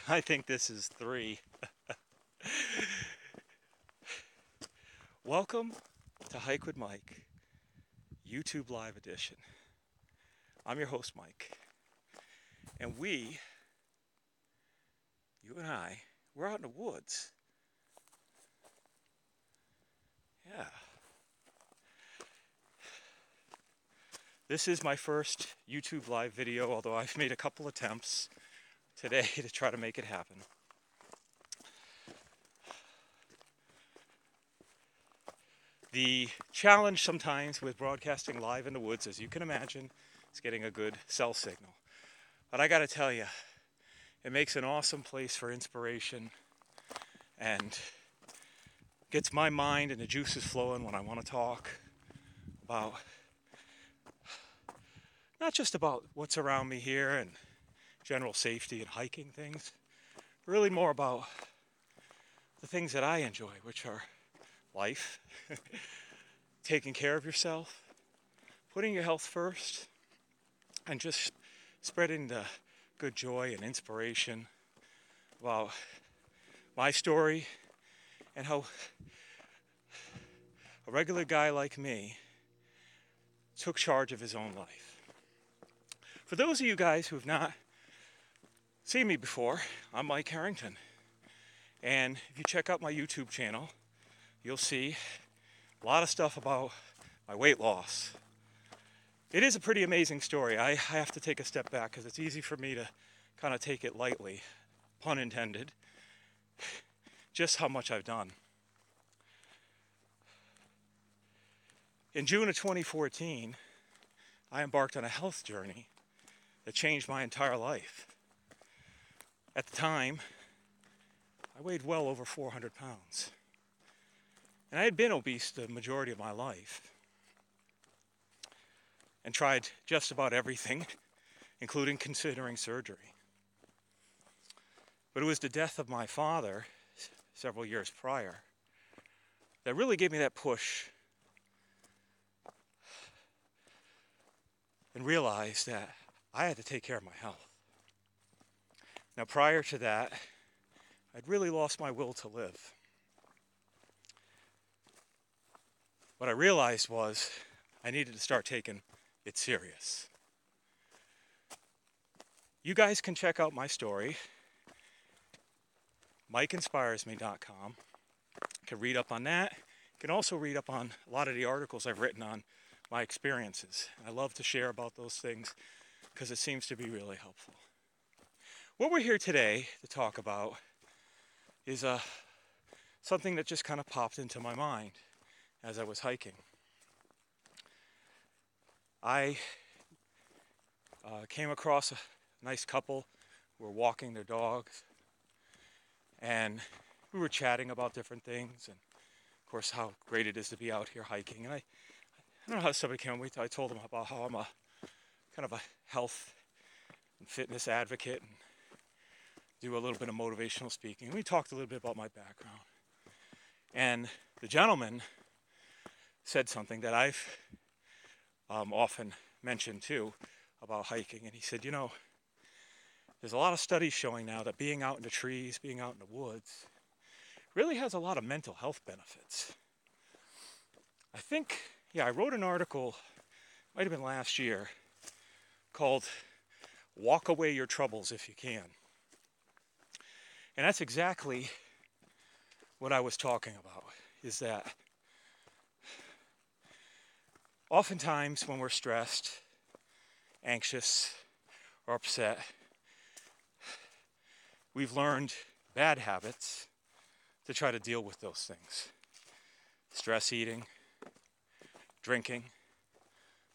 I think this is 3. Welcome to Hike with Mike, YouTube Live Edition. I'm your host, Mike. And you and I, we're out in the woods. Yeah. This is my first YouTube Live video, although I've made a couple attempts today to try to make it happen. The challenge sometimes with broadcasting live in the woods, as you can imagine, is getting a good cell signal. But I gotta tell you, it makes an awesome place for inspiration and gets my mind and the juices flowing when I want to talk about, not just about what's around me here and general safety and hiking things, really more about the things that I enjoy, which are life, taking care of yourself, putting your health first, and just spreading the good joy and inspiration about my story and how a regular guy like me took charge of his own life. For those of you guys who have not seen me before, I'm Mike Harrington. And if you check out my YouTube channel, you'll see a lot of stuff about my weight loss. It is a pretty amazing story. I have to take a step back because it's easy for me to kind of take it lightly, pun intended, just how much I've done. In June of 2014, I embarked on a health journey that changed my entire life. At the time, I weighed well over 400 pounds. And I had been obese the majority of my life and tried just about everything, including considering surgery. But it was the death of my father several years prior that really gave me that push and realized that I had to take care of my health. Now, prior to that, I'd really lost my will to live. What I realized was I needed to start taking it serious. You guys can check out my story, MikeInspiresMe.com. You can read up on that. You can also read up on a lot of the articles I've written on my experiences. I love to share about those things because it seems to be really helpful. What we're here today to talk about is something that just kind of popped into my mind as I was hiking. I came across a nice couple who were walking their dogs, and we were chatting about different things, and of course how great it is to be out here hiking. And I don't know how somebody came up. I told them about how I'm a kind of a health and fitness advocate and do a little bit of motivational speaking. We talked a little bit about my background. And the gentleman said something that I've often mentioned too about hiking. And he said, you know, there's a lot of studies showing now that being out in the trees, being out in the woods, really has a lot of mental health benefits. I think, I wrote an article, might have been last year, called Walk Away Your Troubles If You Can. And that's exactly what I was talking about, is that oftentimes when we're stressed, anxious, or upset, we've learned bad habits to try to deal with those things. Stress eating, drinking,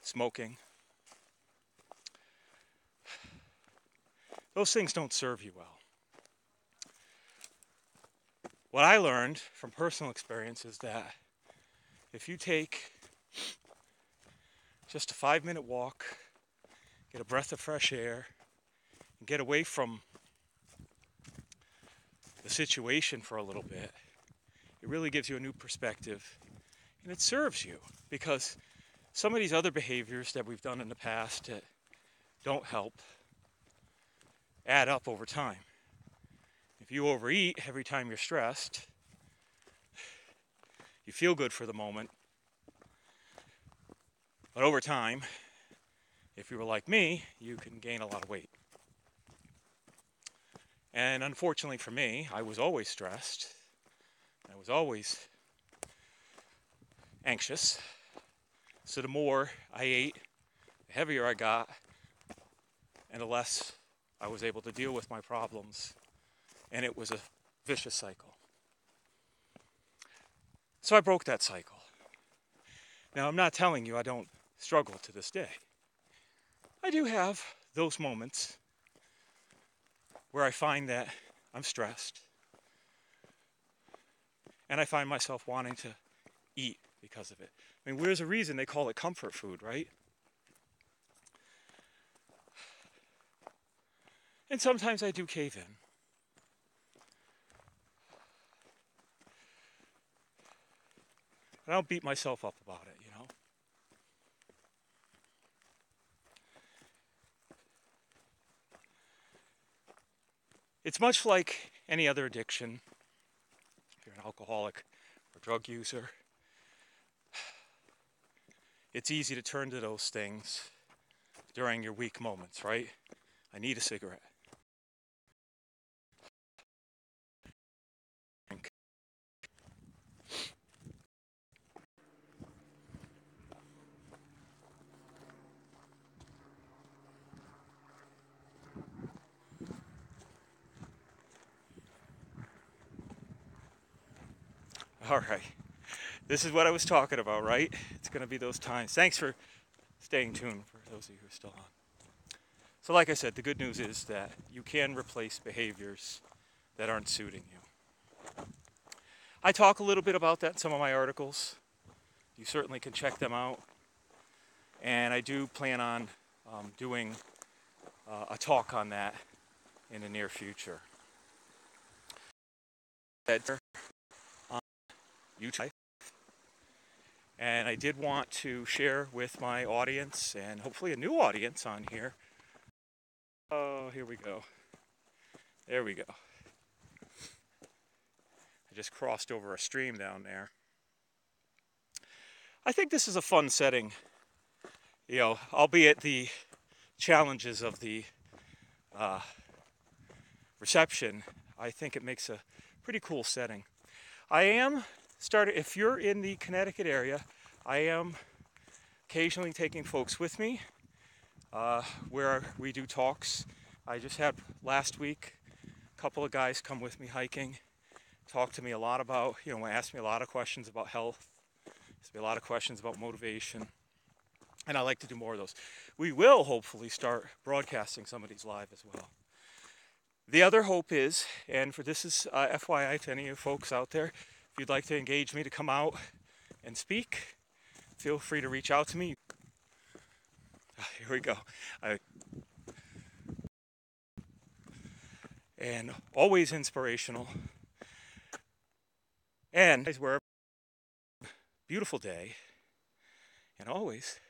smoking. Those things don't serve you well. What I learned from personal experience is that if you take just a 5-minute walk, get a breath of fresh air, and get away from the situation for a little bit, it really gives you a new perspective, and it serves you, because some of these other behaviors that we've done in the past that don't help add up over time. you overeat every time you're stressed, you feel good for the moment, but over time, if you were like me, you can gain a lot of weight. And unfortunately for me, I was always stressed. I was always anxious. So the more I ate, the heavier I got, and the less I was able to deal with my problems. And it was a vicious cycle. So I broke that cycle. Now, I'm not telling you I don't struggle to this day. I do have those moments where I find that I'm stressed, and I find myself wanting to eat because of it. I mean, there's a reason they call it comfort food, right? And sometimes I do cave in. I don't beat myself up about it, you know? It's much like any other addiction. If you're an alcoholic or drug user, it's easy to turn to those things during your weak moments, right? I need a cigarette. All right. This is what I was talking about, right? It's going to be those times. Thanks for staying tuned for those of you who are still on. So like I said, the good news is that you can replace behaviors that aren't suiting you. I talk a little bit about that in some of my articles. You certainly can check them out. And I do plan on doing a talk on that in the near future. On YouTube. And I did want to share with my audience, and hopefully a new audience on here. Oh, here we go. There we go. I just crossed over a stream down there. I think this is a fun setting, you know, albeit the challenges of the reception. I think it makes a pretty cool setting. I am if you're in the Connecticut area, I am occasionally taking folks with me where we do talks. I just had last week a couple of guys come with me hiking, talk to me a lot about, ask me a lot of questions about health, ask me a lot of questions about motivation, and I like to do more of those. We will hopefully start broadcasting some of these live as well. The other hope is, and for this is FYI to any of you folks out there, if you'd like to engage me to come out and speak, feel free to reach out to me. Here we go. And always inspirational. And where beautiful day, and always